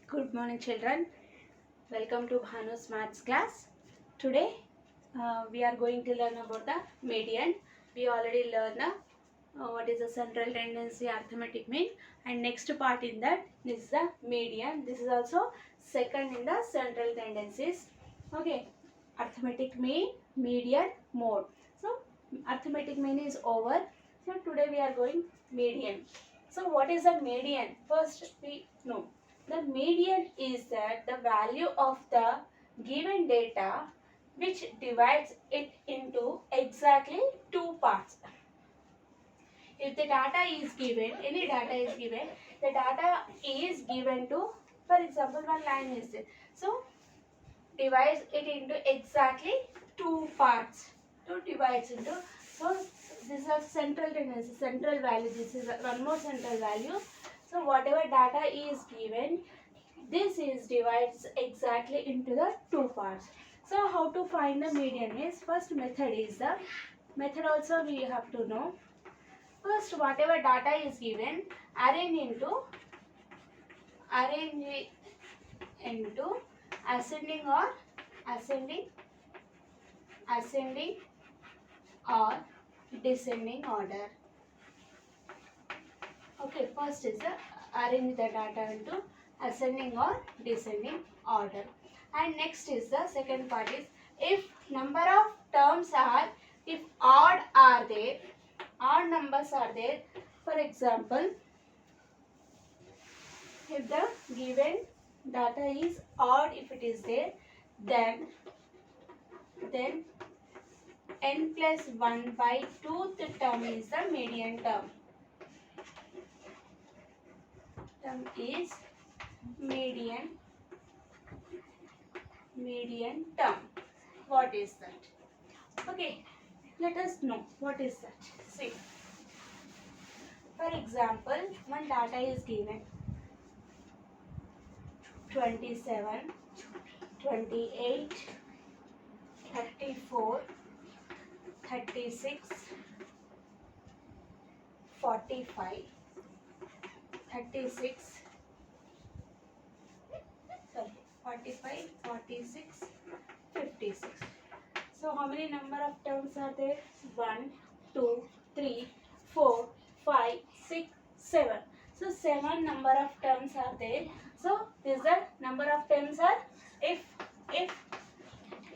Good morning, children. Welcome to Bhanu's Maths class. Today, we are going to learn about the median. We already learned what is the central tendency, arithmetic mean, and next part in that is the median. This is also second in the central tendencies. Okay, arithmetic mean, median, mode. So, arithmetic mean is over. So, today we are going median. So, what is the median? First, we know. The median is that the value of the given data which divides it into exactly two parts. If the data is given, any data is given, the data is given to, for example, one line is there. So, divides it into exactly two parts. Two divides into, so this is a central tendency, central value. This is one more central value. So, whatever data is given, this is divides exactly into the two parts. So how to find the median is, first method is the method also we have to know. First, whatever data is given, arrange into ascending or descending order. Okay, first is the arrange the data into ascending or descending order. And next is the second part is, if number of terms are, if odd are there, odd numbers are there, for example, if the given data is odd, if it is there, then n plus 1 by 2th term is the median term. Term is median term. What is that? Okay, let us know what is that. See, for example, one data is given 27, 28, 34, 36, 45, 36, 45, 46, 56. So how many number of terms are there? 1, 2, 3, 4, 5, 6, 7. So 7 number of terms are there. So this the number of terms are, if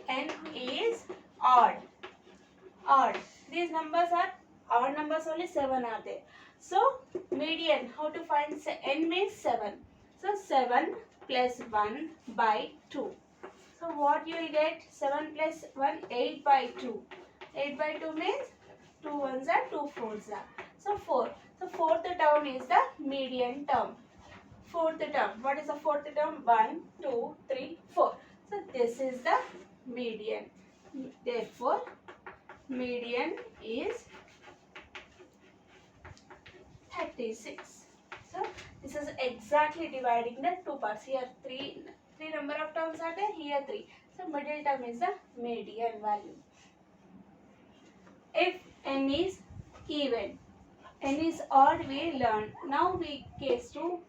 n is odd. These numbers are odd numbers, only 7 are there. So median, how to find n means 7. So 7 plus 1 by 2. So what you will get? 7 plus 1, 8 by 2. 8 by 2 means 2 ones are 2 fours are. So 4. So fourth term is the median term. Fourth term. What is the fourth term? 1, 2, 3, 4. So this is the median. Therefore, median is 36. So this is exactly dividing the two parts. Here three number of terms are there, here 3. So middle term is the median value. If n is even, n is odd, we learn. Now we case to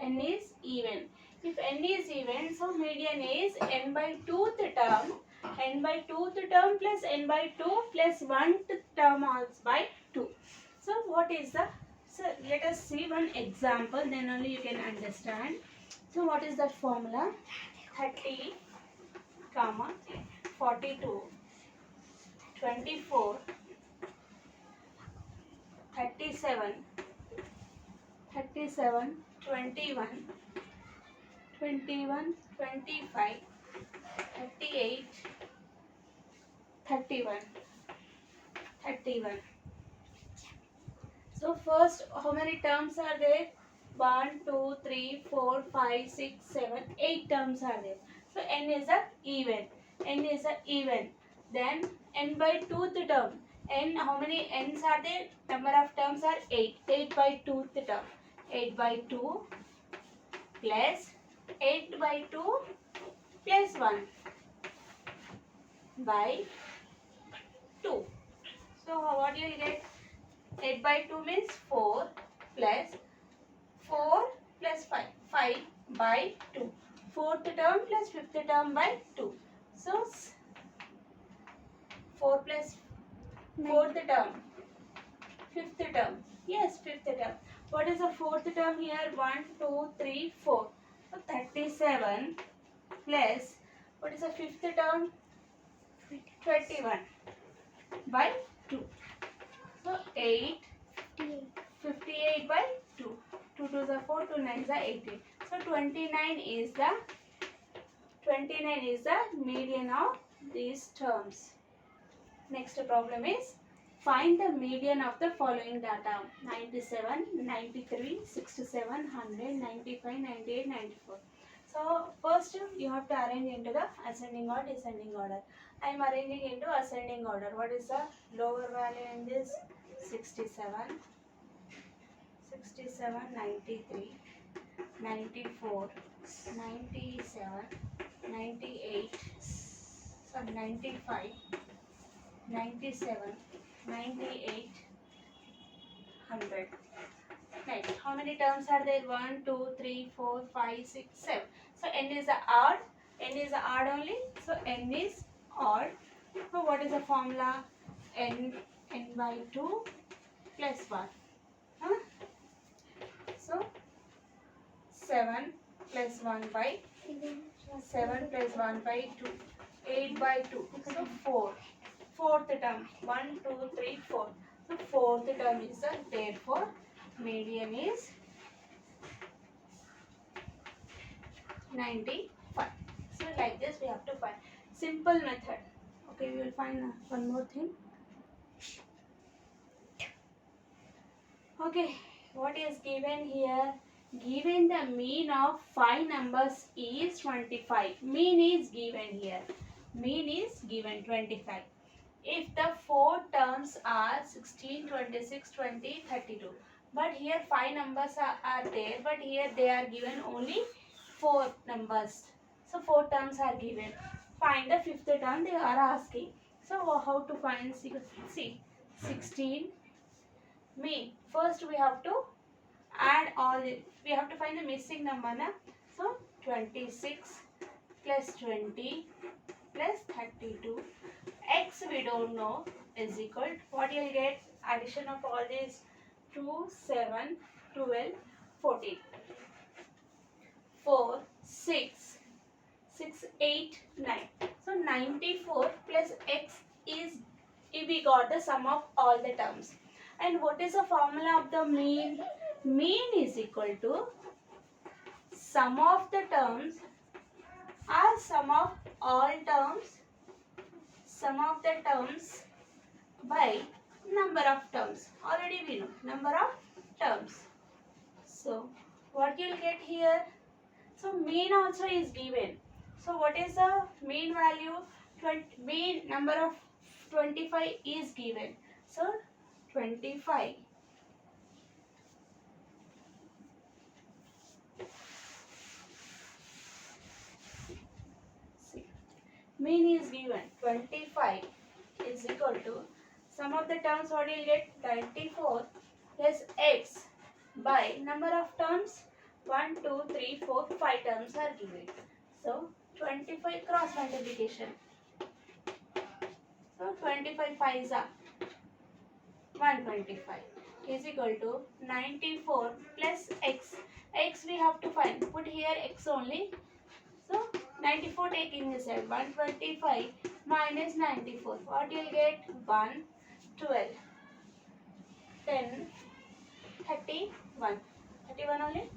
n is even. If n is even, so median is n by 2th term, n by 2th term plus n by 2 plus 1th term also by 2. So what is the, so let us see one example, then only you can understand. So what is that formula? 30, 42, 24, 37, 21, 25, 38, 31. So first, how many terms are there? 1, 2, 3, 4, 5, 6, 7, 8 terms are there. So n is a even. Then n by 2th term. N, how many n's are there? Number of terms are 8. 8 by 2th term. 8 by 2 plus 8 by 2 plus 1 by 2. So what you will get? 8 by 2 means 4 plus 5. 5 by 2. Fourth term plus fifth term by 2. So 4 plus fourth term, fifth term. Yes, fifth term. What is the fourth term here? 1, 2, 3, 4. So 37 plus what is the fifth term? 21 by 2. So 8, 58 by 2. 2 2s are 4, 2 9s are 18. So 29 is the median of these terms. Next problem is find the median of the following data: 97, 93, 67, 100, 95, 98, 94. So first you have to arrange into the ascending or descending order. I am arranging into ascending order. What is the lower value in this? 67, 67, 93, 94, 97, 98, 95, 97, 98, 100. Next, how many terms are there? 1, 2, 3, 4, 5, 6, 7. So n is the odd. N is the odd only. So n is odd. So what is the formula? N by 2 plus 1. Huh? So 7 plus 1 by 7 plus 1 by 2. 8 by 2. So 4. Fourth term. 1, 2, 3, 4. So fourth term is the, therefore median is 95. So like this we have to find. Simple method. Okay, we will find one more thing. Okay, what is given here? Given the mean of 5 numbers is 25. Mean is given here. Mean is given 25. If the 4 terms are 16, 26, 20, 32. But here 5 numbers are there. But here they are given only 4 numbers. So 4 terms are given. Find the fifth term they are asking. So how to find? See, 16 mean. First we have to add all the, we have to find the missing number na? So 26 plus 20 plus 32, x we don't know, is equal to what you will get? Addition of all these 2, 7, 12, 14, 4, 6, 6, 8, 9. So 94 plus x is, if we got the sum of all the terms. And what is the formula of the mean? Mean is equal to sum of the terms are sum of all terms, sum of the terms by number of terms. Already we know number of terms. So what you will get here? So mean also is given. So what is the mean value? Mean number of 25 is given. So 25. See, mean is given 25 is equal to sum of the terms. What you will get? 94 plus x by number of terms. 1, 2, 3, 4, 5 terms are given. So 25 cross multiplication. So 25 5s are 125 is equal to 94 plus x. X we have to find. Put here x only. So 94 take inside. 125 minus 94. What you will get? 1, 12, 10, 31. 31 only?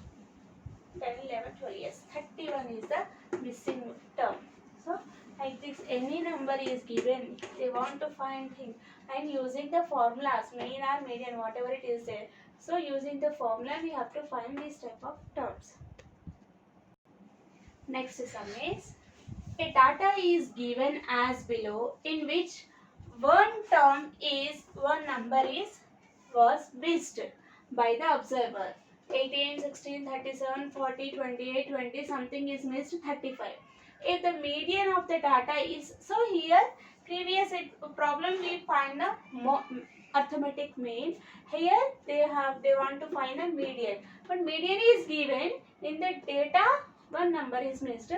10, 11, 12. Yes, 31 is the missing term. So like this, any number is given, they want to find thing, and using the formulas, mean or median, whatever it is there. So using the formula we have to find these type of terms. Next sum is, a data is given as below, in which one number was missed by the observer. 18, 16, 37, 40, 28, 20, something is missed, 35. If the median of the data is, so here previous problem we find the arithmetic mean. Here they want to find a median, but median is given. In the data, one number is missed.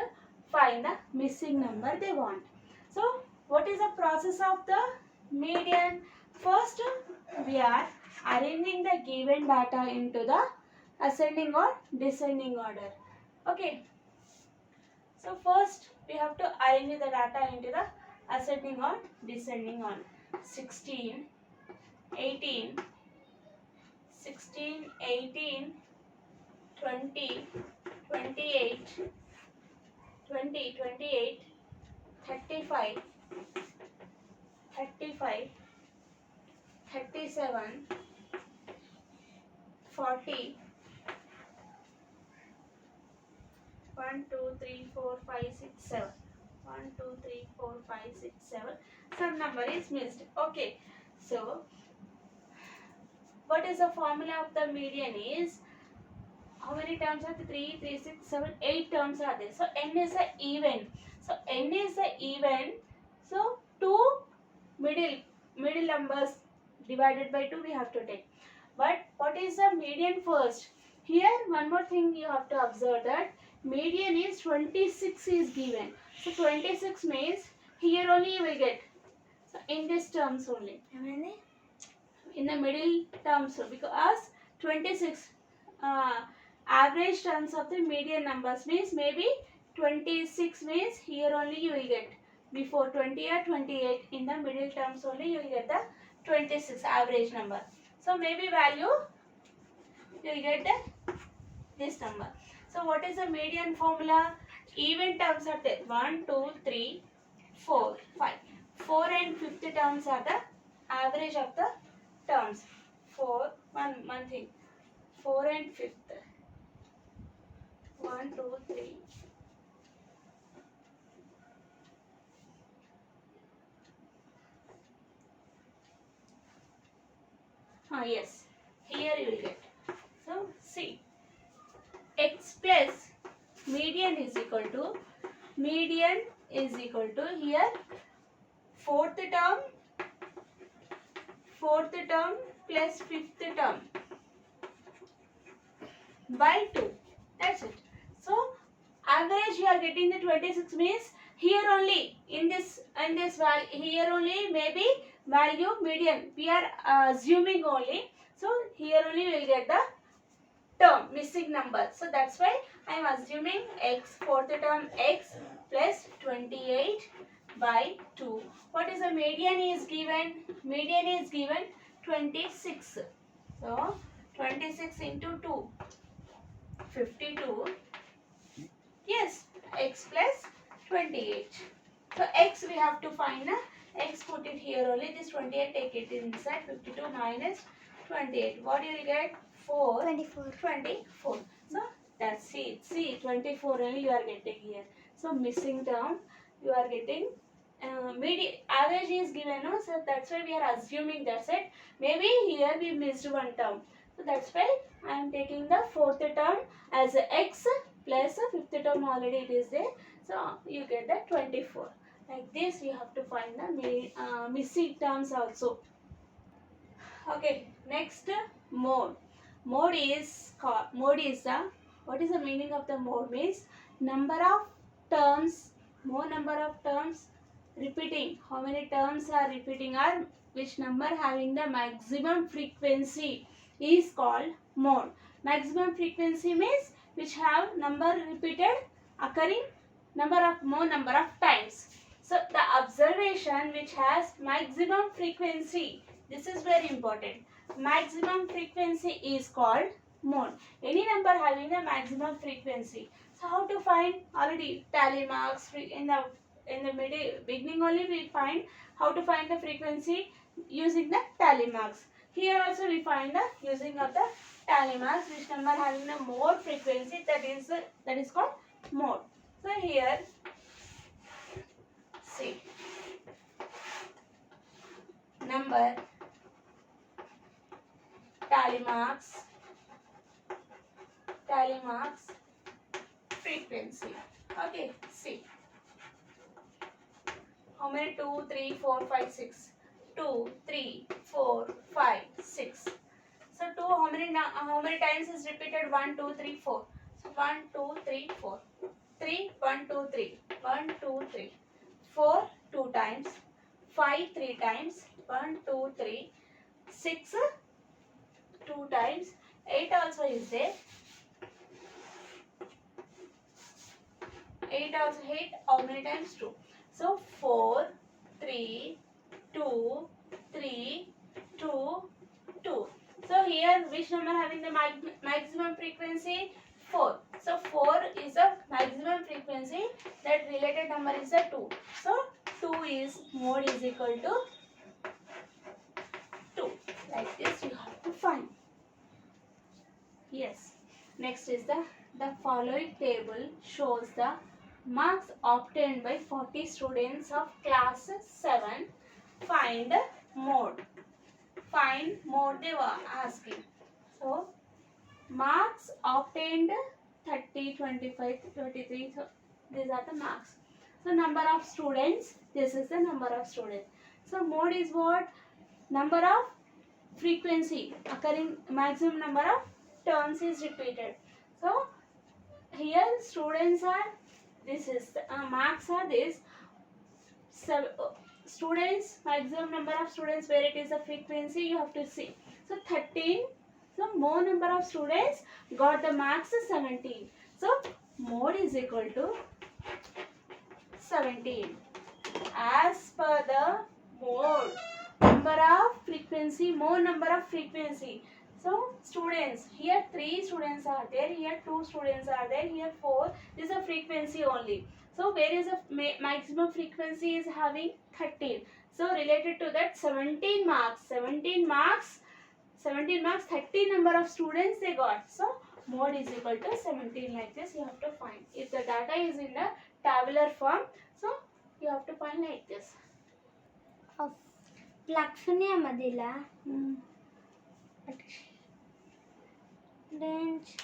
Find the missing number they want. So, what is the process of the median? First, we are arranging the given data into the ascending or descending order. Okay. So, first we have to arrange the data into the ascending or descending order. 16, 18, 16, 18, 20, 28, 20, 28, 35, 35, 37, 40, 1, 2, 3, 4, 5, 6, 7. 1, 2, 3, 4, 5, 6, 7. Some number is missed. Okay. So, what is the formula of the median is, how many terms are there? 3, 3, 6, 7, 8 terms are there. So, n is the even. So, n is the even. So, 2 middle numbers divided by 2 we have to take. But what is the median first? Here one more thing you have to observe, that median is 26 is given. So 26 means here only you will get. So in this terms only. In the middle terms, because 26 average terms of the median numbers means maybe 26 means here only you will get. Before 20 or 28, in the middle terms only you will get the 26 average number. So maybe value you will get this number. So what is the median formula? Even terms are there. 1, 2, 3, 4, 5. 4 and 5th terms are the average of the terms. 4, one thing. 4 and 5th. 1, 2, 3. Yes. Here you will get. So see. X plus median is equal to here fourth term plus 5th term by 2. That's it. So average you are getting the 26 means here only in this value, here only maybe value median we are assuming only. So here only we will get the term missing number. So that's why I am assuming x, fourth term x plus 28 by 2. What is the median is given? Median is given 26. So 26 into 2, 52. Yes, x plus 28. So x we have to find. X put it here only. This 28 take it inside. 52 minus 28. What you will get? 4. 24. So that's it. See, 24 only you are getting here. So missing term you are getting. Average is given, no? So that's why we are assuming that's it. Maybe here we missed one term. So that's why I am taking the fourth term as x plus the 5th term already it is there. So you get the 24. Like this you have to find the missing terms also. Okay, next mode. Mode is the, what is the meaning of the mode means number of terms, more number of terms repeating. How many terms are repeating or which number having the maximum frequency is called mode. Maximum frequency means which have number repeated occurring more number of times. So the observation which has maximum frequency, this is very important. Maximum frequency is called mode. Any number having a maximum frequency. So how to find? Already tally marks in the beginning only we find how to find the frequency using the tally marks. Here also we find the using of the tally marks, which number having the more frequency, that is called mode. So here see number, tally marks, frequency. Okay, see. How many? 2, 3, 4, 5, 6. 2, 3, 4, 5, 6. So 2 how many times is repeated? 1, 2, 3, 4. 1 2 3 4. 3 1 2 3 1 2 3. 4 2 times. 5 3 times. 1 2 3. 6 2 times. 8 also is there. 8 also 8. How many times? 2. So 4 3 2 3 2 2. So here which number having the maximum frequency? 4. So 4 is the maximum frequency. That related number is the 2. So 2 is mode is equal to 2. Like this you have to find. Yes. Next is the following table shows the marks obtained by 40 students of class 7. Find mode. Find mode they were asking. So marks obtained 30, 25, 23. So these are the marks. So number of students. This is the number of students. So mode is what? Number of frequency occurring, maximum number of turns is repeated. So here students are, this is marks are this. So students, maximum number of students, where it is a frequency you have to see. So 13. So more number of students got the marks 17. So mode is equal to 17. As per the mode, number of frequency, more number of frequency. So students, here 3 students are there, here 2 students are there, here 4. This is a frequency only. So where is the maximum frequency is having 13. So related to that 17 marks, 13 number of students they got. So mode is equal to 17, like this you have to find. If the data is in the tabular form, so you have to find like this. प्लॅक्सोनियामधील range